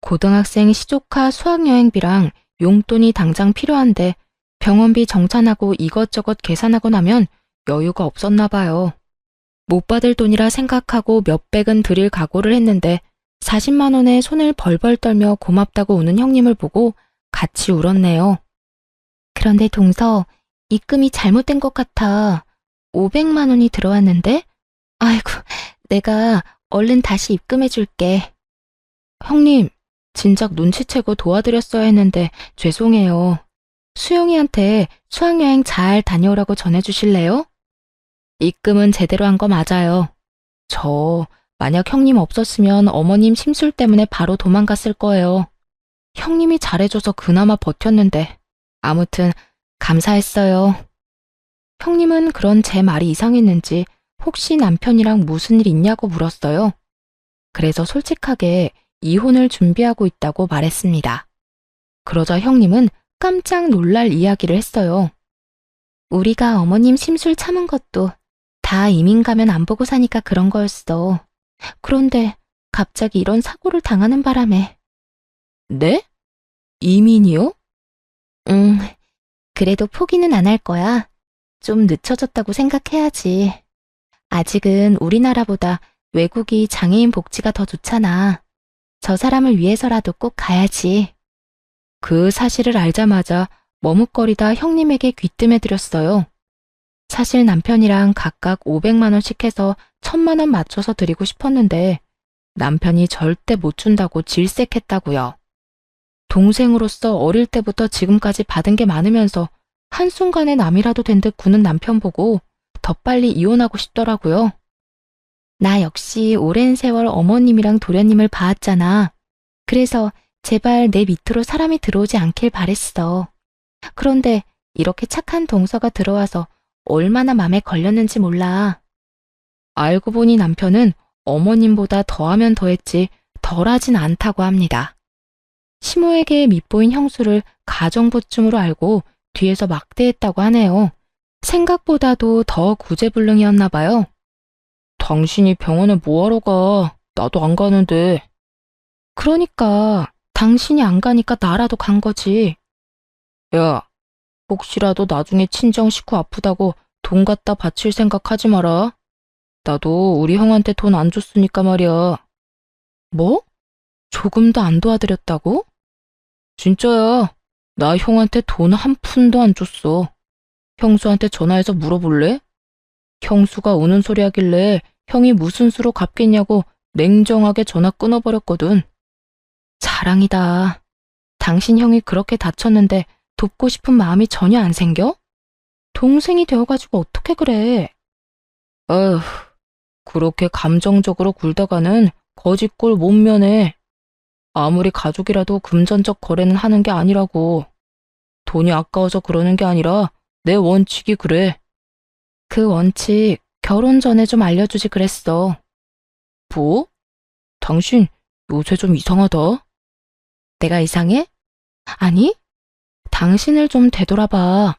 S1: 고등학생 시조카 수학여행비랑 용돈이 당장 필요한데 병원비 정산하고 이것저것 계산하고 나면 여유가 없었나 봐요. 못 받을 돈이라 생각하고 몇백은 드릴 각오를 했는데 40만 원에 손을 벌벌 떨며 고맙다고 우는 형님을 보고 같이 울었네요. 그런데 동서, 입금이 잘못된 것 같아. 500만 원이 들어왔는데? 아이고, 내가 얼른 다시 입금해 줄게. 형님, 진작 눈치채고 도와드렸어야 했는데 죄송해요. 수영이한테 수학여행 잘 다녀오라고 전해주실래요? 입금은 제대로 한 거 맞아요. 저 만약 형님 없었으면 어머님 심술 때문에 바로 도망갔을 거예요. 형님이 잘해줘서 그나마 버텼는데 아무튼 감사했어요. 형님은 그런 제 말이 이상했는지 혹시 남편이랑 무슨 일 있냐고 물었어요. 그래서 솔직하게 이혼을 준비하고 있다고 말했습니다. 그러자 형님은 깜짝 놀랄 이야기를 했어요. 우리가 어머님 심술 참은 것도 다 이민 가면 안 보고 사니까 그런 거였어. 그런데 갑자기 이런 사고를 당하는 바람에. 네? 이민이요? 그래도 포기는 안 할 거야. 좀 늦춰졌다고 생각해야지. 아직은 우리나라보다 외국이 장애인 복지가 더 좋잖아. 저 사람을 위해서라도 꼭 가야지. 그 사실을 알자마자 머뭇거리다 형님에게 귀뜸해드렸어요. 사실 남편이랑 각각 500만 원씩 해서 1000만 원 맞춰서 드리고 싶었는데 남편이 절대 못 준다고 질색했다고요. 동생으로서 어릴 때부터 지금까지 받은 게 많으면서 한순간에 남이라도 된 듯 구는 남편 보고 더 빨리 이혼하고 싶더라고요. 나 역시 오랜 세월 어머님이랑 도련님을 봐왔잖아. 그래서 제발 내 밑으로 사람이 들어오지 않길 바랬어. 그런데 이렇게 착한 동서가 들어와서 얼마나 맘에 걸렸는지 몰라. 알고 보니 남편은 어머님보다 더하면 더했지 덜하진 않다고 합니다. 시모에게 밉보인 형수를 가정부쯤으로 알고 뒤에서 막대했다고 하네요. 생각보다도 더 구제불능이었나 봐요. 당신이 병원에 뭐하러 가? 나도 안 가는데. 그러니까 당신이 안 가니까 나라도 간 거지. 야, 혹시라도 나중에 친정 식구 아프다고 돈 갖다 바칠 생각하지 마라. 나도 우리 형한테 돈 안 줬으니까 말이야. 뭐? 조금도 안 도와드렸다고? 진짜야. 나 형한테 돈 한 푼도 안 줬어. 형수한테 전화해서 물어볼래? 형수가 우는 소리 하길래 형이 무슨 수로 갚겠냐고 냉정하게 전화 끊어버렸거든. 자랑이다. 당신 형이 그렇게 다쳤는데 돕고 싶은 마음이 전혀 안 생겨? 동생이 되어가지고 어떻게 그래? 어휴, 그렇게 감정적으로 굴다가는 거짓골 못 면해. 아무리 가족이라도 금전적 거래는 하는 게 아니라고. 돈이 아까워서 그러는 게 아니라 내 원칙이 그래. 그 원칙 결혼 전에 좀 알려주지 그랬어. 뭐? 당신 요새 좀 이상하다. 내가 이상해? 아니, 당신을 좀 되돌아봐.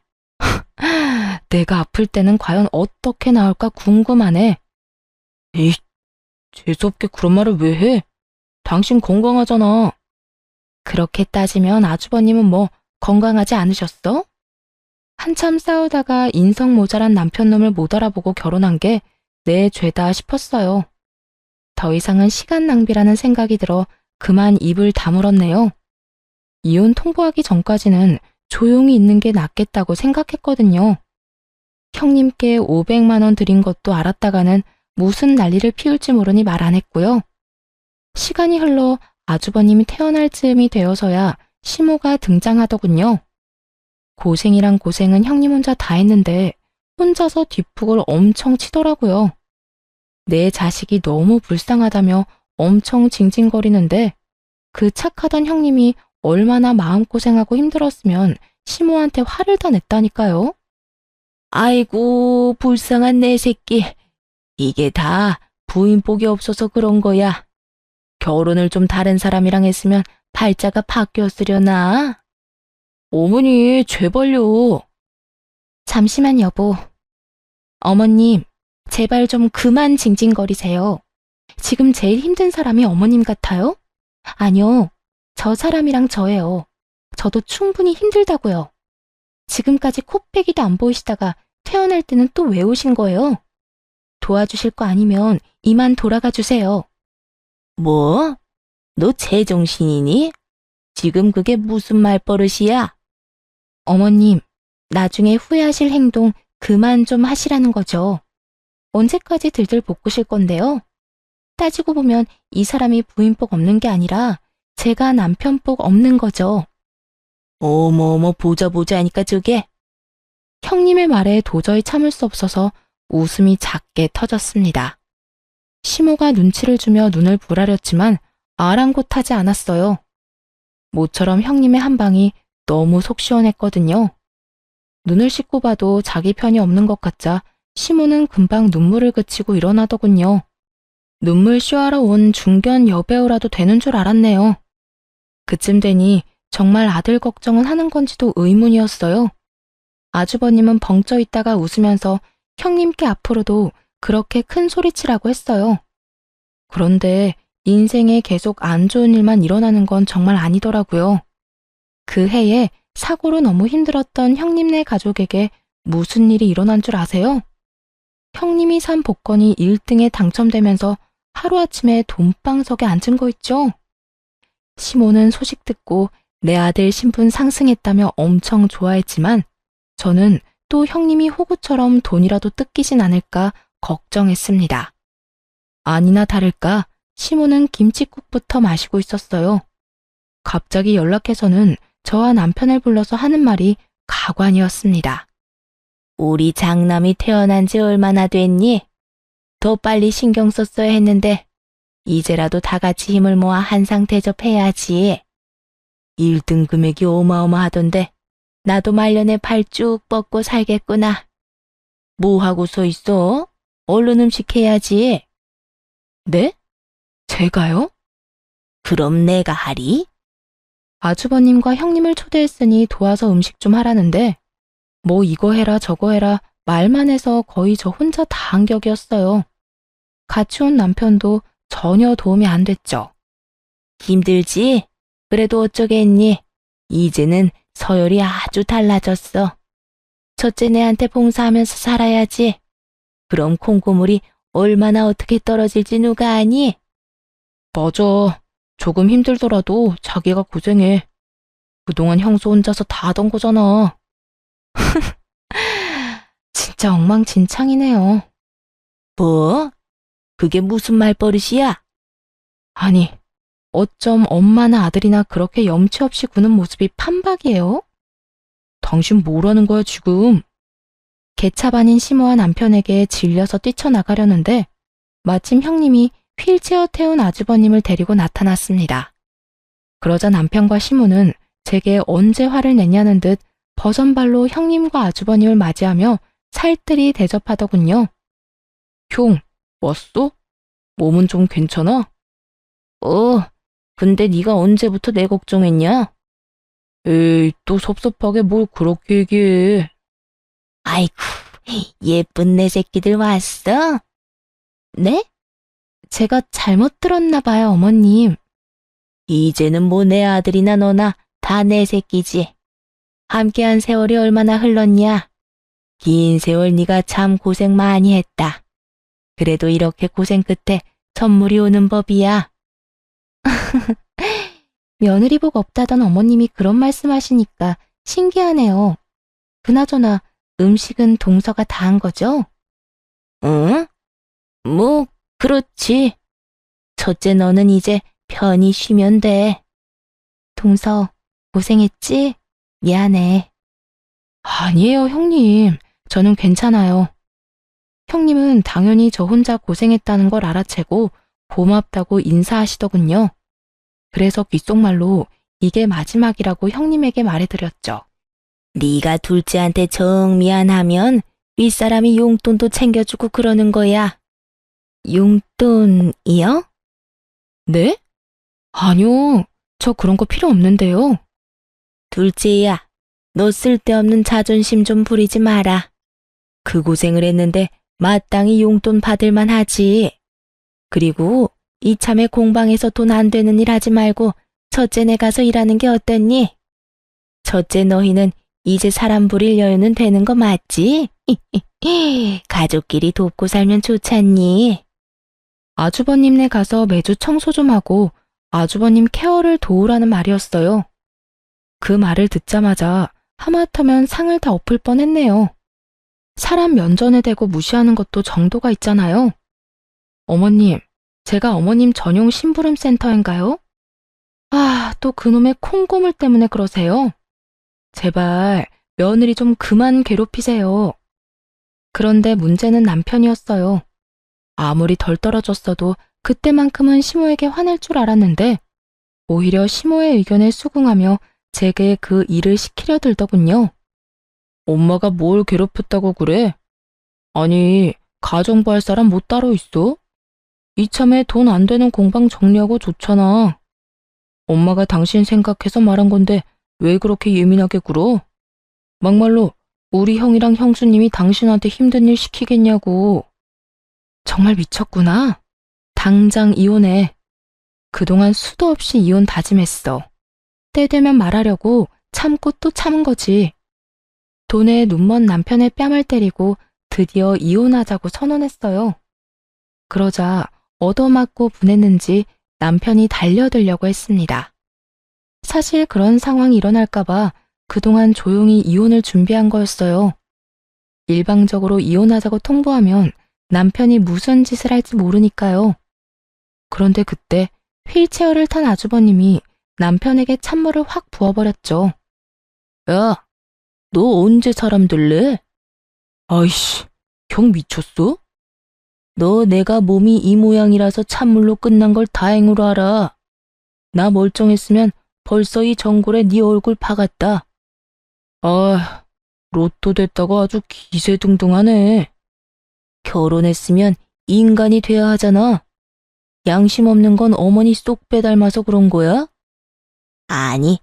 S1: 내가 아플 때는 과연 어떻게 나올까 궁금하네. 에이, 재수없게 그런 말을 왜 해? 당신 건강하잖아. 그렇게 따지면 아주버님은 뭐 건강하지 않으셨어? 한참 싸우다가 인성 모자란 남편놈을 못 알아보고 결혼한 게 내 죄다 싶었어요. 더 이상은 시간 낭비라는 생각이 들어 그만 입을 다물었네요. 이혼 통보하기 전까지는 조용히 있는 게 낫겠다고 생각했거든요. 형님께 500만 원 드린 것도 알았다가는 무슨 난리를 피울지 모르니 말 안 했고요. 시간이 흘러 아주버님이 태어날 즈음이 되어서야 시모가 등장하더군요. 고생이란 고생은 형님 혼자 다 했는데 혼자서 뒷북을 엄청 치더라고요. 내 자식이 너무 불쌍하다며 엄청 징징거리는데 그 착하던 형님이 얼마나 마음고생하고 힘들었으면 시모한테 화를 다 냈다니까요. 아이고, 불쌍한 내 새끼. 이게 다 부인 복이 없어서 그런 거야. 결혼을 좀 다른 사람이랑 했으면 팔자가 바뀌었으려나? 어머니, 제발요. 잠시만 여보. 어머님, 제발 좀 그만 징징거리세요. 지금 제일 힘든 사람이 어머님 같아요? 아니요, 저 사람이랑 저예요. 저도 충분히 힘들다고요. 지금까지 코빼기도 안 보이시다가 퇴원할 때는 또 왜 오신 거예요? 도와주실 거 아니면 이만 돌아가 주세요. 뭐? 너 제정신이니? 지금 그게 무슨 말버릇이야? 어머님, 나중에 후회하실 행동 그만 좀 하시라는 거죠. 언제까지 들들 볶으실 건데요? 따지고 보면 이 사람이 부인복 없는 게 아니라 제가 남편복 없는 거죠. 어머어머 보자 하니까 저게. 형님의 말에 도저히 참을 수 없어서 웃음이 작게 터졌습니다. 시모가 눈치를 주며 눈을 부라렸지만 아랑곳하지 않았어요. 모처럼 형님의 한 방이 너무 속 시원했거든요. 눈을 씻고 봐도 자기 편이 없는 것 같자 시모는 금방 눈물을 그치고 일어나더군요. 눈물 쇼하러 온 중견 여배우라도 되는 줄 알았네요. 그쯤 되니 정말 아들 걱정은 하는 건지도 의문이었어요. 아주버님은 벙쪄 있다가 웃으면서 형님께 앞으로도 그렇게 큰 소리치라고 했어요. 그런데 인생에 계속 안 좋은 일만 일어나는 건 정말 아니더라고요. 그 해에 사고로 너무 힘들었던 형님네 가족에게 무슨 일이 일어난 줄 아세요? 형님이 산 복권이 1등에 당첨되면서 하루아침에 돈방석에 앉은 거 있죠? 시모는 소식 듣고 내 아들 신분 상승했다며 엄청 좋아했지만 저는 또 형님이 호구처럼 돈이라도 뜯기진 않을까 걱정했습니다. 아니나 다를까 시모는 김칫국부터 마시고 있었어요. 갑자기 연락해서는 저와 남편을 불러서 하는 말이 가관이었습니다. 우리 장남이 태어난 지 얼마나 됐니? 더 빨리 신경 썼어야 했는데 이제라도 다 같이 힘을 모아 한상 대접해야지. 1등 금액이 어마어마하던데 나도 말년에 발 쭉 뻗고 살겠구나. 뭐 하고 서 있어? 얼른 음식 해야지. 네? 제가요? 그럼 내가 하리? 아주버님과 형님을 초대했으니 도와서 음식 좀 하라는데 뭐 이거 해라 저거 해라 말만 해서 거의 저 혼자 다 한 격이었어요. 같이 온 남편도 전혀 도움이 안 됐죠. 힘들지? 그래도 어쩌겠니? 이제는 서열이 아주 달라졌어.
S2: 첫째네한테 봉사하면서 살아야지. 그럼 콩고물이 얼마나 어떻게 떨어질지 누가 아니?
S1: 맞아. 조금 힘들더라도 자기가 고생해. 그동안 형수 혼자서 다 하던 거잖아. 진짜 엉망진창이네요.
S2: 뭐? 그게 무슨 말버릇이야?
S1: 아니, 어쩜 엄마나 아들이나 그렇게 염치 없이 구는 모습이 판박이에요? 당신 뭐라는 거야, 지금? 개차반인 시모와 남편에게 질려서 뛰쳐나가려는데 마침 형님이 휠체어 태운 아주버님을 데리고 나타났습니다. 그러자 남편과 시모는 제게 언제 화를 내냐는 듯 버선발로 형님과 아주버님을 맞이하며 살뜰히 대접하더군요. 형, 왔어? 몸은 좀 괜찮아?
S2: 근데 네가 언제부터 내 걱정했냐?
S1: 에이, 또 섭섭하게 뭘 그렇게 얘기해.
S2: 아이쿠, 예쁜 내 새끼들 왔어?
S1: 네? 제가 잘못 들었나 봐요, 어머님.
S2: 이제는 뭐 내 아들이나 너나 다 내 새끼지. 함께한 세월이 얼마나 흘렀냐? 긴 세월 네가 참 고생 많이 했다. 그래도 이렇게 고생 끝에 선물이 오는 법이야.
S1: 며느리 복 없다던 어머님이 그런 말씀하시니까 신기하네요. 그나저나 음식은 동서가 다 한 거죠?
S2: 응? 뭐, 그렇지. 첫째 너는 이제 편히 쉬면 돼.
S1: 동서, 고생했지? 미안해. 아니에요, 형님. 저는 괜찮아요. 형님은 당연히 저 혼자 고생했다는 걸 알아채고 고맙다고 인사하시더군요. 그래서 귓속말로 이게 마지막이라고 형님에게 말해드렸죠.
S2: 네가 둘째한테 정 미안하면 윗사람이 용돈도 챙겨주고 그러는 거야.
S1: 용돈이요? 네? 아니요, 저 그런 거 필요 없는데요.
S2: 둘째야, 너 쓸데없는 자존심 좀 부리지 마라. 그 고생을 했는데 마땅히 용돈 받을만 하지. 그리고 이참에 공방에서 돈 안 되는 일 하지 말고 첫째네 가서 일하는 게 어떻니? 첫째 너희는 이제 사람 부릴 여유는 되는 거 맞지? 가족끼리 돕고 살면 좋잖니.
S1: 아주버님네 가서 매주 청소 좀 하고 아주버님 케어를 도우라는 말이었어요. 그 말을 듣자마자 하마터면 상을 다 엎을 뻔했네요. 사람 면전에 대고 무시하는 것도 정도가 있잖아요. 어머님, 제가 어머님 전용 심부름 센터인가요? 아, 또 그놈의 콩고물 때문에 그러세요? 제발 며느리 좀 그만 괴롭히세요. 그런데 문제는 남편이었어요. 아무리 덜 떨어졌어도 그때만큼은 시모에게 화낼 줄 알았는데 오히려 시모의 의견에 수긍하며 제게 그 일을 시키려 들더군요. 엄마가 뭘 괴롭혔다고 그래? 아니, 가정부 할 사람 뭐 따로 있어? 이참에 돈 안 되는 공방 정리하고 좋잖아. 엄마가 당신 생각해서 말한 건데 왜 그렇게 예민하게 굴어? 막말로 우리 형이랑 형수님이 당신한테 힘든 일 시키겠냐고. 정말 미쳤구나. 당장 이혼해. 그동안 수도 없이 이혼 다짐했어. 때 되면 말하려고 참고 또 참은 거지. 돈에 눈먼 남편의 뺨을 때리고 드디어 이혼하자고 선언했어요. 그러자 얻어맞고 분했는지 남편이 달려들려고 했습니다. 사실 그런 상황이 일어날까봐 그동안 조용히 이혼을 준비한 거였어요. 일방적으로 이혼하자고 통보하면 남편이 무슨 짓을 할지 모르니까요. 그런데 그때 휠체어를 탄 아주버님이 남편에게 찬물을 확 부어버렸죠. 야, 너 언제 사람 될래? 아이씨, 형 미쳤어? 너 내가 몸이 이 모양이라서 찬물로 끝난 걸 다행으로 알아. 나 멀쩡했으면 벌써 이 전골에 네 얼굴 박았다. 아, 로또 됐다고 아주 기세등등하네. 결혼했으면 인간이 돼야 하잖아. 양심 없는 건 어머니 쏙 빼닮아서 그런 거야? 아니,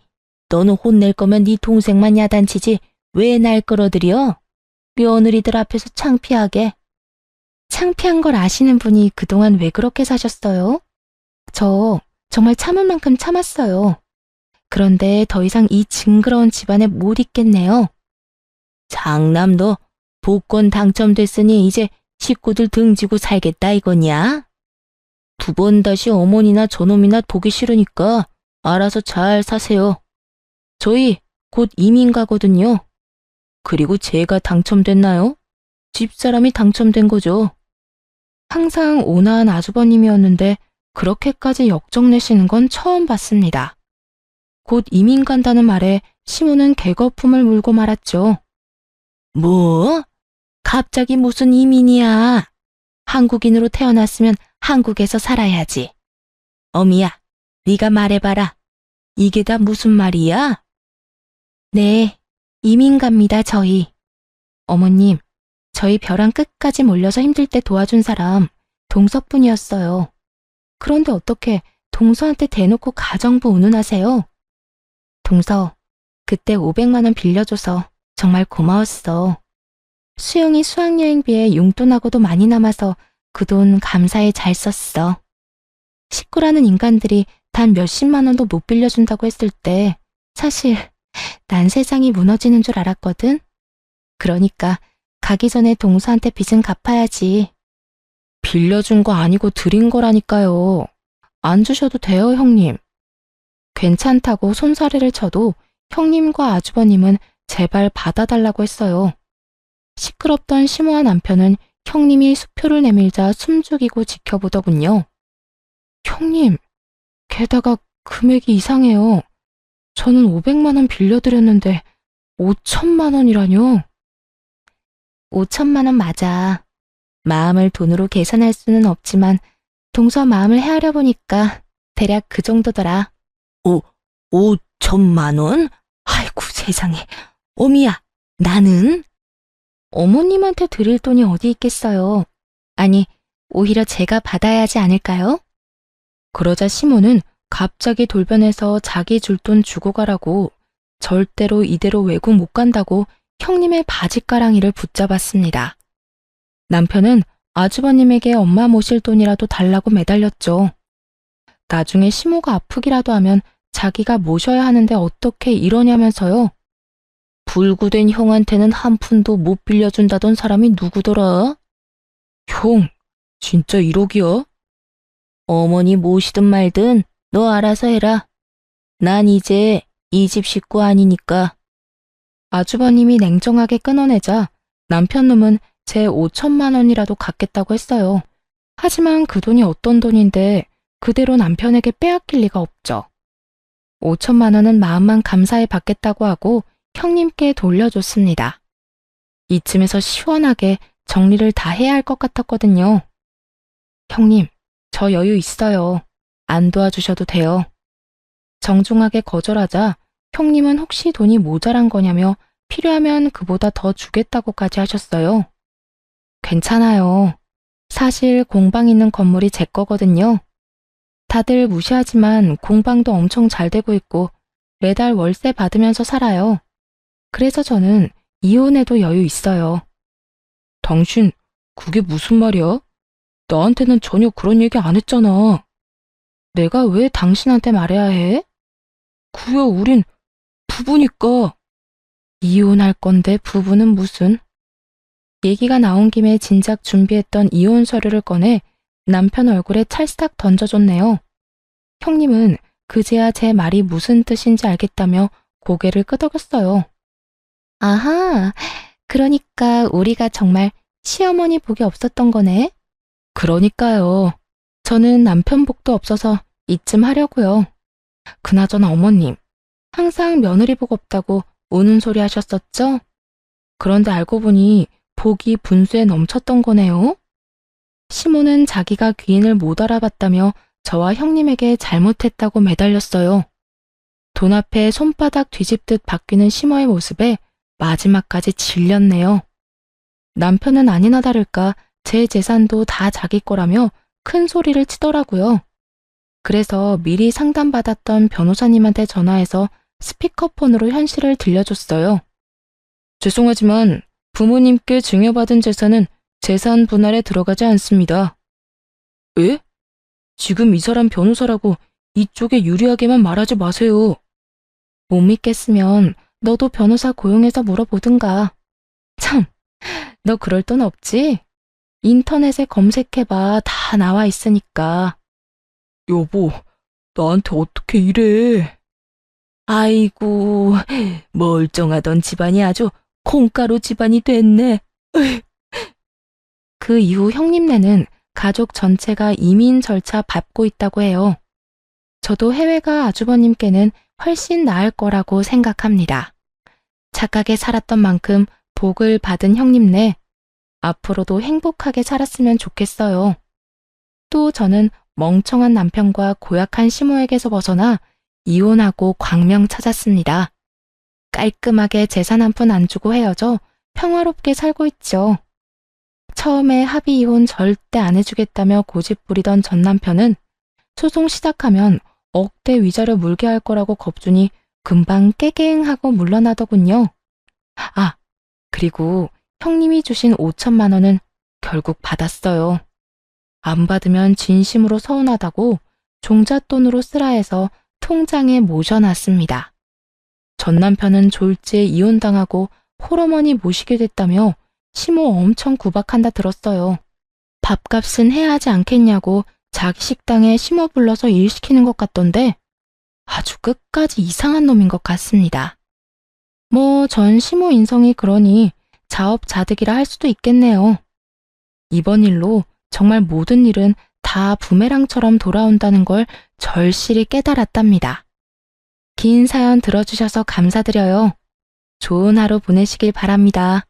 S1: 너는 혼낼 거면 네 동생만 야단치지 왜 날 끌어들여? 며느리들 앞에서 창피하게. 창피한 걸 아시는 분이 그동안 왜 그렇게 사셨어요? 저 정말 참을 만큼 참았어요. 그런데 더 이상 이 징그러운 집안에 못 있겠네요.
S2: 장남도 복권 당첨됐으니 이제 식구들 등지고 살겠다 이거냐? 두 번 다시 어머니나 저놈이나 보기 싫으니까 알아서 잘 사세요. 저희 곧 이민 가거든요. 그리고 제가 당첨됐나요? 집사람이 당첨된 거죠.
S1: 항상 온화한 아주버님이었는데 그렇게까지 역정내시는 건 처음 봤습니다. 곧 이민 간다는 말에 시모는 개거품을 물고 말았죠.
S2: 뭐? 갑자기 무슨 이민이야? 한국인으로 태어났으면 한국에서 살아야지. 어미야, 네가 말해봐라. 이게 다 무슨 말이야?
S1: 네, 이민 갑니다, 저희. 어머님, 저희 벼랑 끝까지 몰려서 힘들 때 도와준 사람 동서뿐이었어요. 그런데 어떻게 동서한테 대놓고 가정부 운운하세요? 동서, 그때 500만 원 빌려줘서 정말 고마웠어. 수영이 수학여행비에 용돈하고도 많이 남아서 그 돈 감사히 잘 썼어. 식구라는 인간들이 단 몇십만 원도 못 빌려준다고 했을 때 사실 난 세상이 무너지는 줄 알았거든. 그러니까 가기 전에 동서한테 빚은 갚아야지. 빌려준 거 아니고 드린 거라니까요. 안 주셔도 돼요, 형님. 괜찮다고 손사래를 쳐도 형님과 아주버님은 제발 받아달라고 했어요. 시끄럽던 시모와 남편은 형님이 수표를 내밀자 숨죽이고 지켜보더군요. 형님, 게다가 금액이 이상해요. 저는 500만 원 빌려드렸는데 5천만 원이라뇨. 5천만 원 맞아. 마음을 돈으로 계산할 수는 없지만 동서 마음을 헤아려 보니까 대략 그 정도더라.
S2: 5천만 원? 아이고 세상에. 어미야, 나는?
S1: 어머님한테 드릴 돈이 어디 있겠어요. 아니, 오히려 제가 받아야 하지 않을까요? 그러자 시모는 갑자기 돌변해서 자기 줄 돈 주고 가라고 절대로 이대로 외국 못 간다고 형님의 바지가랑이를 붙잡았습니다. 남편은 아주버님에게 엄마 모실 돈이라도 달라고 매달렸죠. 나중에 시모가 아프기라도 하면 자기가 모셔야 하는데 어떻게 이러냐면서요.
S2: 불구된 형한테는 한 푼도 못 빌려준다던 사람이 누구더라?
S1: 형, 진짜 1억이야?
S2: 어머니 모시든 말든 너 알아서 해라. 난 이제 이 집 식구 아니니까.
S1: 아주버님이 냉정하게 끊어내자 남편 놈은 제 5천만 원이라도 갚겠다고 했어요. 하지만 그 돈이 어떤 돈인데 그대로 남편에게 빼앗길 리가 없죠. 5천만 원은 마음만 감사해 받겠다고 하고 형님께 돌려줬습니다. 이쯤에서 시원하게 정리를 다 해야 할 것 같았거든요. 형님, 저 여유 있어요. 안 도와주셔도 돼요. 정중하게 거절하자 형님은 혹시 돈이 모자란 거냐며 필요하면 그보다 더 주겠다고까지 하셨어요. 괜찮아요. 사실 공방 있는 건물이 제 거거든요. 다들 무시하지만 공방도 엄청 잘 되고 있고 매달 월세 받으면서 살아요. 그래서 저는 이혼해도 여유 있어요. 당신, 그게 무슨 말이야? 나한테는 전혀 그런 얘기 안 했잖아. 내가 왜 당신한테 말해야 해? 그야 우린 부부니까. 이혼할 건데 부부는 무슨. 얘기가 나온 김에 진작 준비했던 이혼 서류를 꺼내 남편 얼굴에 찰싹 던져줬네요. 형님은 그제야 제 말이 무슨 뜻인지 알겠다며 고개를 끄덕였어요. 아하, 그러니까 우리가 정말 시어머니 복이 없었던 거네. 그러니까요. 저는 남편 복도 없어서 이쯤 하려고요. 그나저나 어머님, 항상 며느리 복 없다고 우는 소리 하셨었죠? 그런데 알고 보니 복이 분수에 넘쳤던 거네요. 시모는 자기가 귀인을 못 알아봤다며 저와 형님에게 잘못했다고 매달렸어요. 돈 앞에 손바닥 뒤집듯 바뀌는 시모의 모습에 마지막까지 질렸네요. 남편은 아니나 다를까 제 재산도 다 자기 거라며 큰 소리를 치더라고요. 그래서 미리 상담받았던 변호사님한테 전화해서 스피커폰으로 현실을 들려줬어요. 죄송하지만 부모님께 증여받은 재산은 재산 분할에 들어가지 않습니다. 에? 지금 이 사람 변호사라고 이쪽에 유리하게만 말하지 마세요. 못 믿겠으면 너도 변호사 고용해서 물어보든가. 너 그럴 돈 없지? 인터넷에 검색해봐. 다 나와 있으니까.
S3: 여보, 나한테 어떻게 이래?
S2: 아이고, 멀쩡하던 집안이 아주 콩가루 집안이 됐네.
S1: 그 이후 형님네는 가족 전체가 이민 절차 밟고 있다고 해요. 저도 해외가 아주버님께는 훨씬 나을 거라고 생각합니다. 착하게 살았던 만큼 복을 받은 형님네, 앞으로도 행복하게 살았으면 좋겠어요. 또 저는 멍청한 남편과 고약한 시모에게서 벗어나 이혼하고 광명 찾았습니다. 깔끔하게 재산 한 푼 안 주고 헤어져 평화롭게 살고 있죠. 처음에 합의 이혼 절대 안 해주겠다며 고집 부리던 전 남편은 소송 시작하면 억대 위자료 물게 할 거라고 겁주니 금방 깨갱하고 물러나더군요. 아, 그리고 형님이 주신 5천만 원은 결국 받았어요. 안 받으면 진심으로 서운하다고 종잣돈으로 쓰라 해서 통장에 모셔놨습니다. 전 남편은 졸지에 이혼당하고 홀어머니 모시게 됐다며 시모 엄청 구박한다 들었어요. 밥값은 해야 하지 않겠냐고 자기 식당에 시모 불러서 일 시키는 것 같던데 아주 끝까지 이상한 놈인 것 같습니다. 뭐 전 시모 인성이 그러니 자업자득이라 할 수도 있겠네요. 이번 일로 정말 모든 일은 다 부메랑처럼 돌아온다는 걸 절실히 깨달았답니다. 긴 사연 들어주셔서 감사드려요. 좋은 하루 보내시길 바랍니다.